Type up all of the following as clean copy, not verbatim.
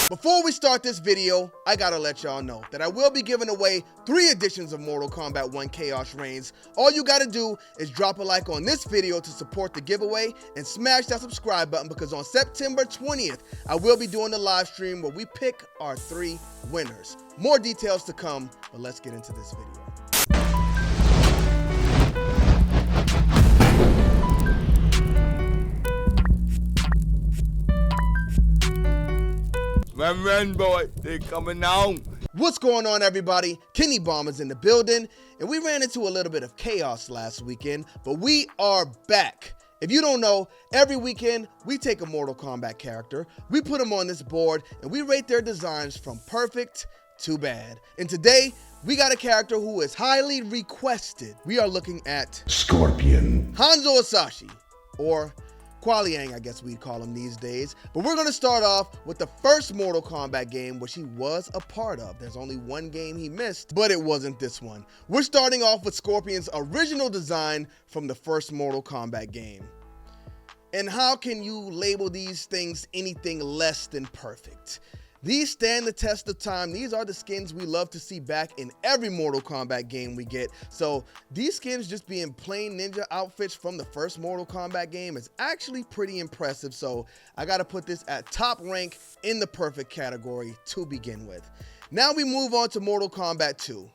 Before we start this video, I gotta let y'all know that I will be giving away 3 editions of Mortal Kombat 1 Chaos Reigns. All you gotta do is drop a like on this video to support the giveaway and smash that subscribe button, because on September 20th, I will be doing the live stream where we pick our 3 winners. More details to come, but let's get into this video. Run, boy, they coming on. What's going on, everybody? Kennybomb is in the building, and we ran into a little bit of chaos last weekend, but we are back. If you don't know, every weekend we take a Mortal Kombat character, we put them on this board, and we rate their designs from perfect to bad. And today, we got a character who is highly requested. We are looking at Scorpion. Hanzo Asashi, or Qualiang, I guess we'd call him these days. But we're going to start off with the first Mortal Kombat game, which he was a part of. There's only one game he missed, but it wasn't this one. We're starting off with Scorpion's original design from the first Mortal Kombat game. And how can you label these things anything less than perfect? These stand the test of time. These are the skins we love to see back in every Mortal Kombat game we get. So these skins just being plain ninja outfits from the first Mortal Kombat game is actually pretty impressive. So I got to put this at top rank in the perfect category to begin with. Now we move on to Mortal Kombat 2.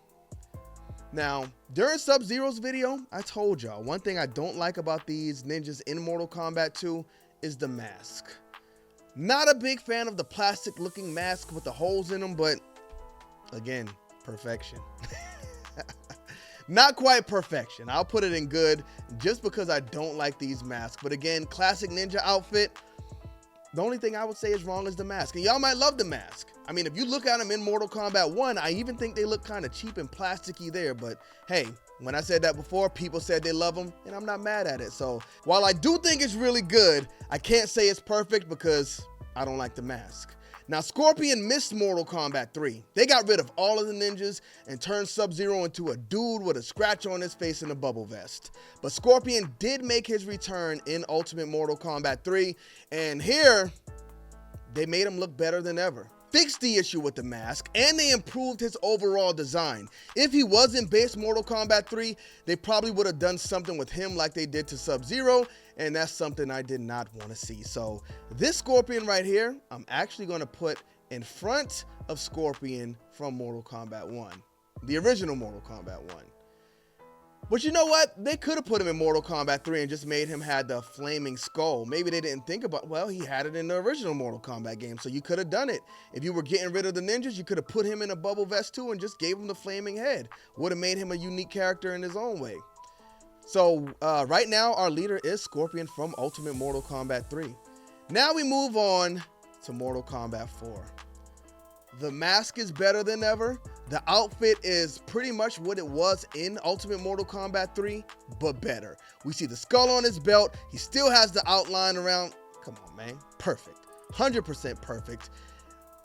Now, during Sub-Zero's video, I told y'all one thing I don't like about these ninjas in Mortal Kombat 2 is the mask. Not a big fan of the plastic looking mask with the holes in them, but again, perfection. Not quite perfection. I'll put it in good just because I don't like these masks. But again, classic ninja outfit. The only thing I would say is wrong is the mask. And y'all might love the mask. I mean, if you look at them in Mortal Kombat 1, I even think they look kind of cheap and plasticky there. But hey, when I said that before, people said they love them, and I'm not mad at it. So while I do think it's really good, I can't say it's perfect because I don't like the mask. Now, Scorpion missed Mortal Kombat 3. They got rid of all of the ninjas and turned Sub-Zero into a dude with a scratch on his face and a bubble vest. But Scorpion did make his return in Ultimate Mortal Kombat 3, and here, they made him look better than ever. Fixed the issue with the mask, and they improved his overall design. If he was in base Mortal Kombat 3, they probably would have done something with him like they did to Sub-Zero, and that's something I did not want to see. So this Scorpion right here, I'm actually going to put in front of Scorpion from Mortal Kombat 1, the original Mortal Kombat 1. But you know what? They could have put him in Mortal Kombat 3 and just made him have the flaming skull. Maybe they didn't think about, well, he had it in the original Mortal Kombat game, so you could have done it. If you were getting rid of the ninjas, you could have put him in a bubble vest too and just gave him the flaming head. Would have made him a unique character in his own way. So right now, our leader is Scorpion from Ultimate Mortal Kombat 3. Now we move on to Mortal Kombat 4. The mask is better than ever. The outfit is pretty much what it was in Ultimate Mortal Kombat 3, but better. We see the skull on his belt. He still has the outline around. Come on, man. Perfect. 100% perfect.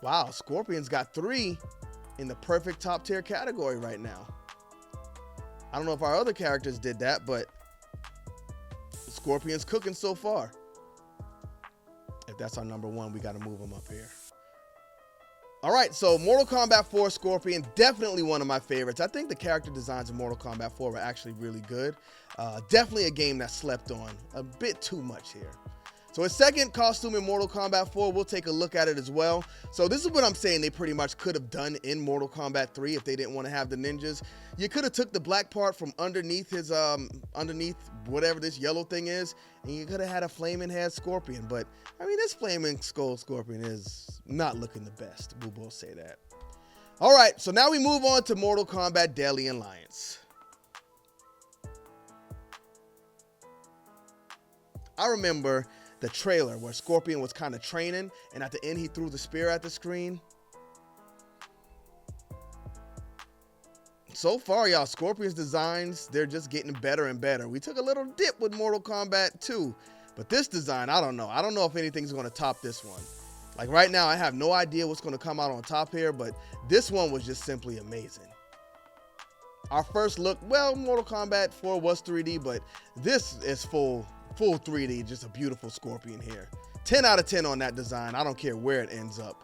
Wow, Scorpion's got 3 in the perfect top tier category right now. I don't know if our other characters did that, but Scorpion's cooking so far. If that's our number 1, we got to move him up here. All right, so Mortal Kombat 4 Scorpion, definitely one of my favorites. I think the character designs in Mortal Kombat 4 were actually really good. Definitely a game that slept on a bit too much here. So his second costume in Mortal Kombat 4, we'll take a look at it as well. So this is what I'm saying they pretty much could have done in Mortal Kombat 3 if they didn't want to have the ninjas. You could have took the black part from underneath his, underneath whatever this yellow thing is, and you could have had a flaming head Scorpion. But, I mean, this flaming skull Scorpion is not looking the best. We'll both say that. All right, so now we move on to Mortal Kombat Deadly Alliance. I remember the trailer where Scorpion was kind of training, and at the end he threw the spear at the screen. So far, y'all, Scorpion's designs, they're just getting better and better. We took a little dip with Mortal Kombat 2, but this design, I don't know. I don't know if anything's going to top this one. Like right now, I have no idea what's going to come out on top here, but this one was just simply amazing. Our first look, well, Mortal Kombat 4 was 3D, but this is full 3D, just a beautiful Scorpion here. 10 out of 10 on that design. I don't care where it ends up.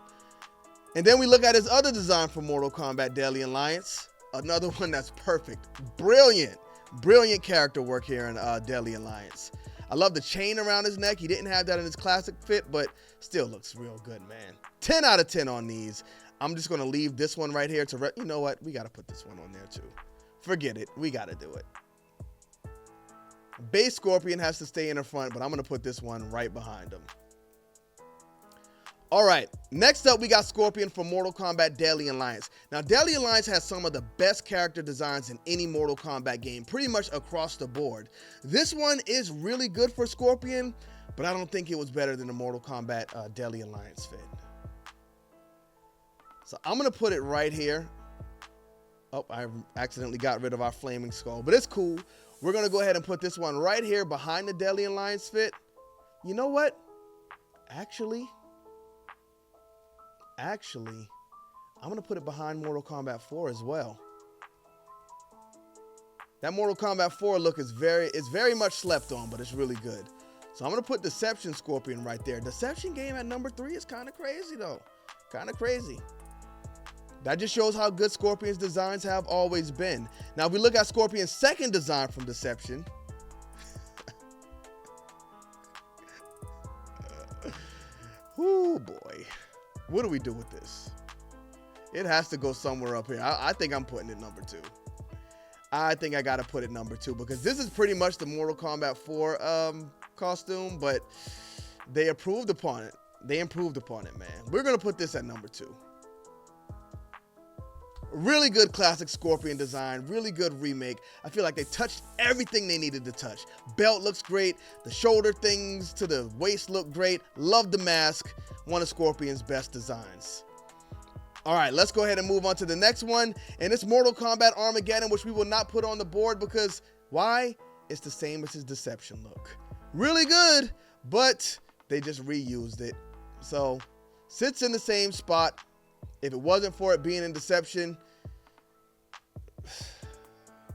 And then we look at his other design for Mortal Kombat Deadly Alliance. Another one that's perfect. Brilliant. Brilliant character work here in Deadly Alliance. I love the chain around his neck. He didn't have that in his classic fit, but still looks real good, man. 10 out of 10 on these. I'm just going to leave this one right here to... You know what? We got to put this one on there, too. Forget it. We got to do it. Base Scorpion has to stay in the front, but I'm going to put this one right behind him. All right, next up, we got Scorpion from Mortal Kombat Deadly Alliance. Now, Deadly Alliance has some of the best character designs in any Mortal Kombat game, pretty much across the board. This one is really good for Scorpion, but I don't think it was better than the Mortal Kombat Deadly Alliance fit. So I'm going to put it right here. Oh, I accidentally got rid of our flaming skull, but it's cool. We're going to go ahead and put this one right here behind the Deadly Alliance fit. You know what? Actually, I'm going to put it behind Mortal Kombat 4 as well. That Mortal Kombat 4 look is very much slept on, but it's really good. So I'm going to put Deception Scorpion right there. Deception game at number 3 is kind of crazy, though. Kind of crazy. That just shows how good Scorpion's designs have always been. Now, if we look at Scorpion's second design from Deception. Oh, boy. What do we do with this? It has to go somewhere up here. I think I'm putting it number 2. I think I got to put it number 2 because this is pretty much the Mortal Kombat 4 costume, but they improved upon it. They improved upon it, man. We're going to put this at number 2. Really good classic Scorpion design, really good remake. I feel like they touched everything they needed to touch. Belt looks great. The shoulder things to the waist look great. Love the mask. One of Scorpion's best designs. All right, let's go ahead and move on to the next one. And it's Mortal Kombat Armageddon, which we will not put on the board because why? It's the same as his Deception look. Really good, but they just reused it. So, sits in the same spot. If it wasn't for it being in Deception,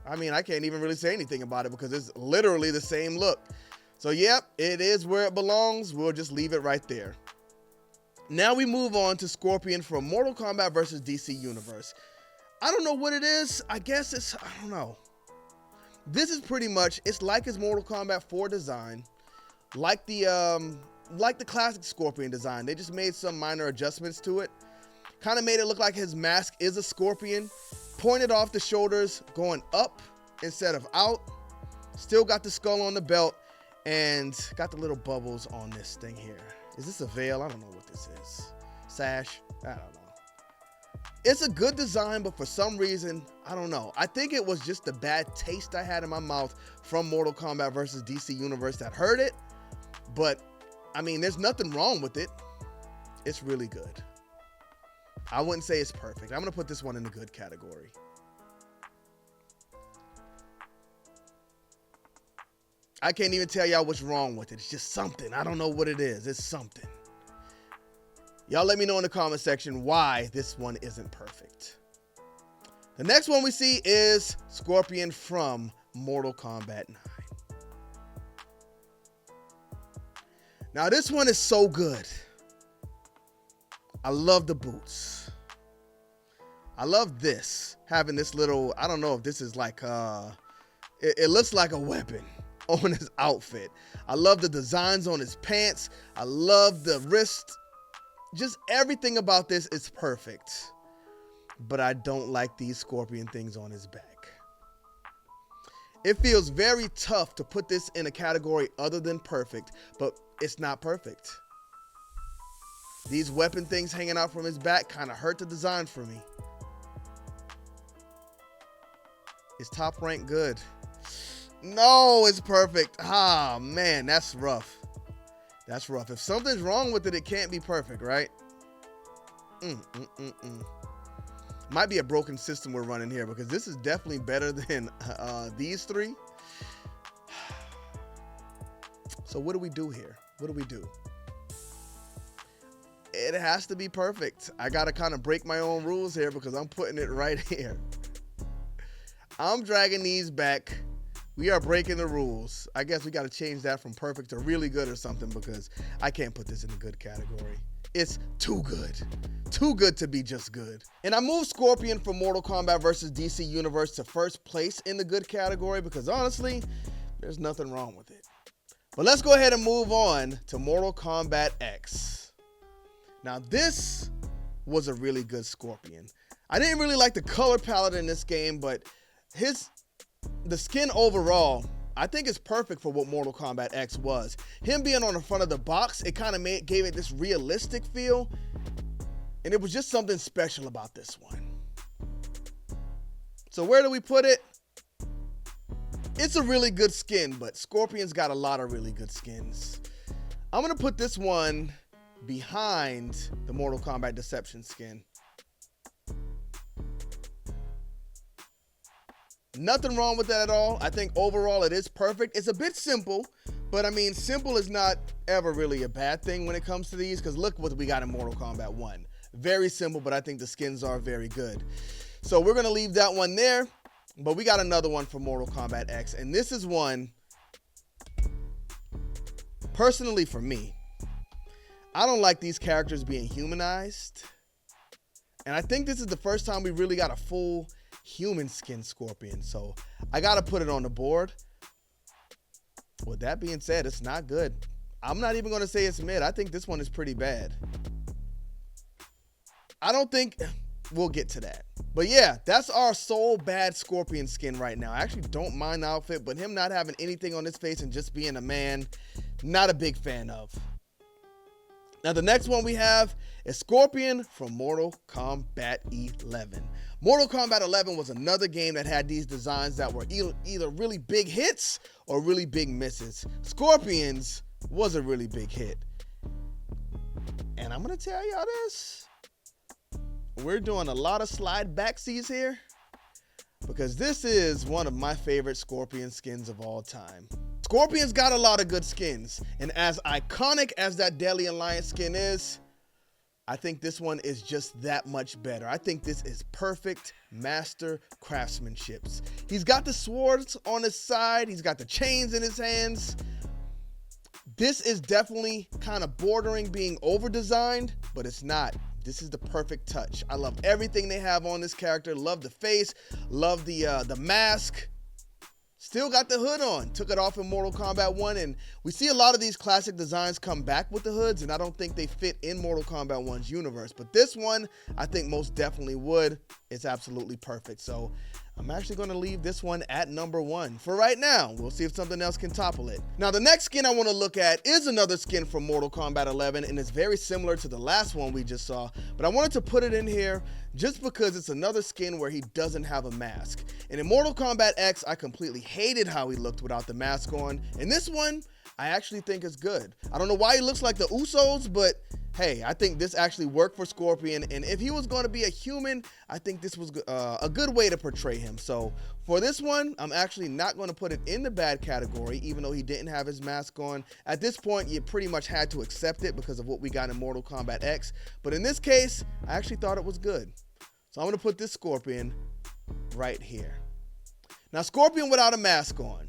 I mean, I can't even really say anything about it because it's literally the same look. So, yep, it is where it belongs. We'll just leave it right there. Now we move on to Scorpion from Mortal Kombat vs. DC Universe. I don't know what it is. I guess it's, I don't know. This is pretty much, it's like his Mortal Kombat 4 design. Like the classic Scorpion design. They just made some minor adjustments to it. Kind of made it look like his mask is a scorpion. Pointed off the shoulders, going up instead of out. Still got the skull on the belt. And got the little bubbles on this thing here. Is this a veil? I don't know what this is. Sash? I don't know. It's a good design, but for some reason, I don't know. I think it was just the bad taste I had in my mouth from Mortal Kombat vs. DC Universe that hurt it. But, I mean, there's nothing wrong with it. It's really good. I wouldn't say it's perfect. I'm going to put this one in the good category. I can't even tell y'all what's wrong with it. It's just something. I don't know what it is. It's something. Y'all let me know in the comment section why this one isn't perfect. The next one we see is Scorpion from Mortal Kombat 9. Now this one is so good. I love the boots. I love this. Having this little, I don't know if this is like, it looks like a weapon on his outfit. I love the designs on his pants. I love the wrist. Just everything about this is perfect. But I don't like these scorpion things on his back. It feels very tough to put this in a category other than perfect, but it's not perfect. These weapon things hanging out from his back kind of hurt the design for me. Is top rank good? No, it's perfect. Ah, man, that's rough. That's rough. If something's wrong with it, it can't be perfect, right? Might be a broken system we're running here because this is definitely better than these three. So what do we do here? What do we do? It has to be perfect. I got to kind of break my own rules here because I'm putting it right here. I'm dragging these back. We are breaking the rules. I guess we got to change that from perfect to really good or something because I can't put this in the good category. It's too good. Too good to be just good. And I moved Scorpion from Mortal Kombat vs. DC Universe to first place in the good category because honestly, there's nothing wrong with it. But let's go ahead and move on to Mortal Kombat X. Now this was a really good Scorpion. I didn't really like the color palette in this game, but the skin overall, I think is perfect for what Mortal Kombat X was. Him being on the front of the box, it kind of gave it this realistic feel. And it was just something special about this one. So where do we put it? It's a really good skin, but Scorpion's got a lot of really good skins. I'm going to put this one behind the Mortal Kombat Deception skin. Nothing wrong with that at all. I think overall it is perfect. It's a bit simple, but I mean, simple is not ever really a bad thing when it comes to these, because look what we got in Mortal Kombat 1. Very simple, but I think the skins are very good. So we're going to leave that one there, but we got another one for Mortal Kombat X, and this is one, personally for me, I don't like these characters being humanized, and I think this is the first time we really got a full human skin Scorpion, so I got to put it on the board. With that being said, it's not good. I'm not even going to say it's mid. I think this one is pretty bad. I don't think we'll get to that. But yeah, that's our sole bad Scorpion skin right now. I actually don't mind the outfit, but him not having anything on his face and just being a man, not a big fan of. Now the next one we have is Scorpion from Mortal Kombat 11. Mortal Kombat 11 was another game that had these designs that were either really big hits or really big misses. Scorpion's was a really big hit. And I'm going to tell y'all this. We're doing a lot of slide backsies here because this is one of my favorite Scorpion skins of all time. Scorpion's got a lot of good skins, and as iconic as that Deadly Alliance skin is, I think this one is just that much better. I think this is perfect master craftsmanship. He's got the swords on his side. He's got the chains in his hands. This is definitely kind of bordering being over-designed, but it's not. This is the perfect touch. I love everything they have on this character. Love the face. Love the mask. Still got the hood on. Took it off in Mortal Kombat 1, and we see a lot of these classic designs come back with the hoods, and I don't think they fit in Mortal Kombat 1's universe. But this one, I think most definitely would. It's absolutely perfect. So I'm actually going to leave this one at number 1 for right now. We'll see if something else can topple it. Now, the next skin I want to look at is another skin from Mortal Kombat 11, and it's very similar to the last one we just saw, but I wanted to put it in here just because it's another skin where he doesn't have a mask. And in Mortal Kombat X, I completely hated how he looked without the mask on. And this one, I actually think is good. I don't know why he looks like the Usos, but hey, I think this actually worked for Scorpion, and if he was going to be a human, I think this was a good way to portray him. So for this one, I'm actually not going to put it in the bad category, even though he didn't have his mask on. At this point, you pretty much had to accept it because of what we got in Mortal Kombat X. But in this case, I actually thought it was good. So I'm going to put this Scorpion right here. Now, Scorpion without a mask on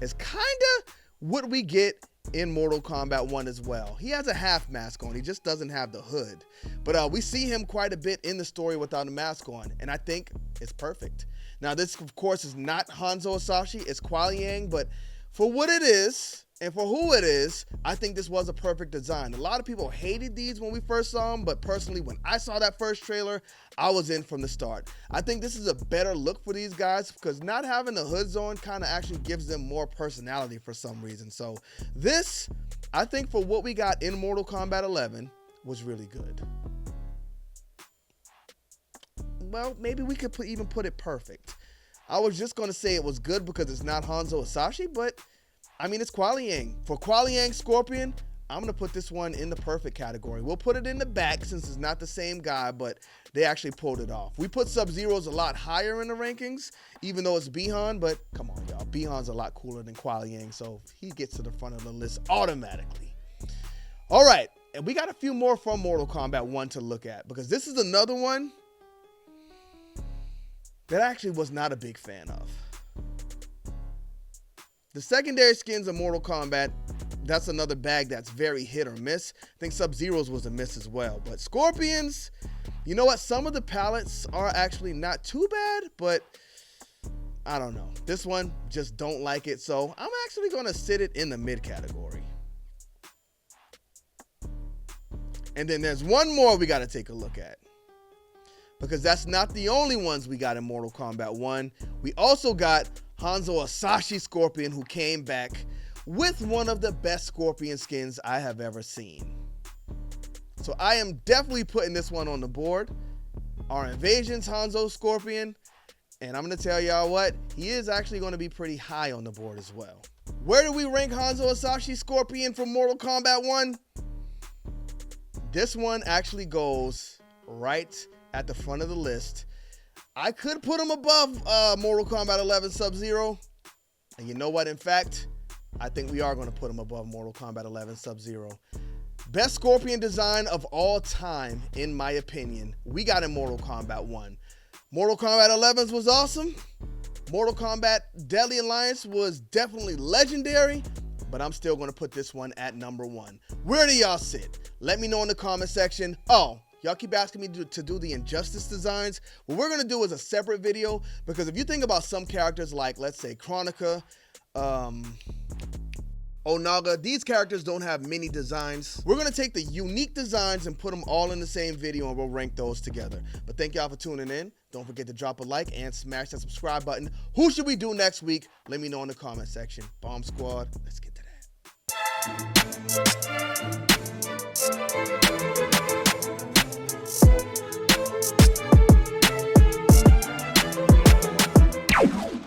is kind of what we get in Mortal Kombat 1 as well. He has a half mask on. He just doesn't have the hood. But we see him quite a bit in the story without a mask on, and I think it's perfect. Now, this, of course, is not Hanzo Hasashi. It's Kuai Liang, but for what it is and for who it is, I think this was a perfect design. A lot of people hated these when we first saw them, but personally, when I saw that first trailer, I was in from the start. I think this is a better look for these guys because not having the hoods on kind of actually gives them more personality for some reason. So this, I think for what we got in Mortal Kombat 11, was really good. Well, maybe we could even put it perfect. I was just going to say it was good because it's not Hanzo Hasashi, but I mean, it's Kuai Liang. For Kuai Liang Scorpion, I'm going to put this one in the perfect category. We'll put it in the back since it's not the same guy, but they actually pulled it off. We put Sub-Zero's a lot higher in the rankings, even though it's Bi-Han, but come on, y'all. Bi-Han's a lot cooler than Kuai Liang, so he gets to the front of the list automatically. All right, and we got a few more from Mortal Kombat 1 to look at, because this is another one that I actually was not a big fan of. The secondary skins of Mortal Kombat that's another bag that's very hit or miss. I think Sub-Zero's was a miss as well. But Scorpions, you know what? Some of the palettes are actually not too bad, but I don't know. This one, just don't like it. So I'm actually going to sit it in the mid category. And then there's one more we got to take a look at, because that's not the only ones we got in Mortal Kombat 1. We also got Hanzo Asashi Scorpion, who came back with one of the best Scorpion skins I have ever seen. So I am definitely putting this one on the board. Our Invasion's Hanzo Scorpion. And I'm going to tell y'all what, he is actually going to be pretty high on the board as well. Where do we rank Hanzo Asashi Scorpion from Mortal Kombat 1? This one actually goes right at the front of the list. I could put him above Mortal Kombat 11 Sub-Zero. And you know what? In fact, I think we are going to put him above Mortal Kombat 11 Sub-Zero. Best Scorpion design of all time, in my opinion, we got in Mortal Kombat 1. Mortal Kombat 11's was awesome. Mortal Kombat Deadly Alliance was definitely legendary, but I'm still going to put this one at number 1. Where do y'all sit? Let me know in the comment section. Oh, y'all keep asking me to do the Injustice designs. What we're going to do is a separate video, because if you think about some characters like, let's say, Kronika, Onaga, these characters don't have many designs. We're going to take the unique designs and put them all in the same video, and we'll rank those together. But thank y'all for tuning in. Don't forget to drop a like and smash that subscribe button. Who should we do next week? Let me know in the comment section. Bomb Squad, let's get to that.